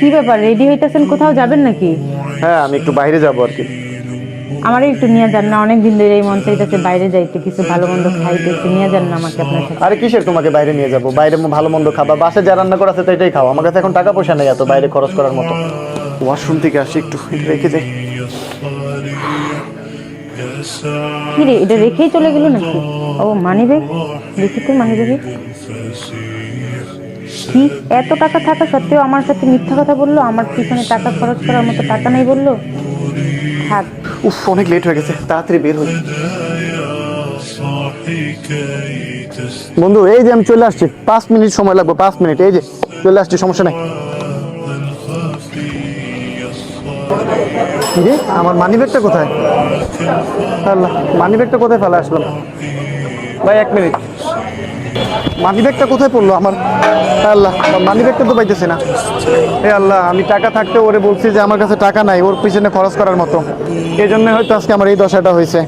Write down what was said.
কি ব্যাপার, রেডি হইতেছেন? কোথাও যাবেন নাকি? হ্যাঁ, আমি একটু বাইরে যাবো আর কি। আমারও একটু নিয়ে যান না, অনেকদিন ধরে এই মন চাইতেছে বাইরে যাইতে, কিছু ভালো মন্দ খাইতে। একটু নিয়ে যান না আমাকে আপনার সাথে। আরে কিসের তোমাকে বাইরে নিয়ে যাবো? বাইরে ভালো মন্দ খাবা, বাসে যা রান্না করা আছে তো এটাই খাও। আমার কাছে এখন টাকা পয়সা নেই এত বাইরে খরচ করার মতো। ওয়াশরুম থেকে আসি, একটু রেখে যাই। কি রে, এটা রেখেই চলে গেল নাকি? ও মানি ব্যাগ, দেখি তো মানি ব্যাগে কি। এত টাকা থাকা সত্ত্বেও আমার সাথে মিথ্যা কথা বললো, আমার পিছনে টাকা খরচ করার মতো টাকা নেই বললো। থাক। উফ, অনেক লেট হয়ে গেছে, তাড়াতাড়ি বের হই। বন্ধু, এই যে আমি চলে আসছি, 5 মিনিট সময় লাগবে, 5 মিনিট। এই যে চলে আসছি, সমস্যা নাই। রে, আমার মানি ব্যাগটা কোথায়? আল্লাহ, মানি ব্যাগটা কোথায় ফেলে আসলাম? ভাই 1 মিনিট, মানি ব্যাগটা কোথায় পড়লো আমার? আল্লাহ, মানি ব্যাগটা তো পাইতেছি না। হে আল্লাহ, আমি টাকা থাকতে ওরে বলছি যে আমার কাছে টাকা নাই ওর পিছনে খরচ করার মতো, এই জন্য হয়তো আজকে আমার এই দশাটা হয়েছে।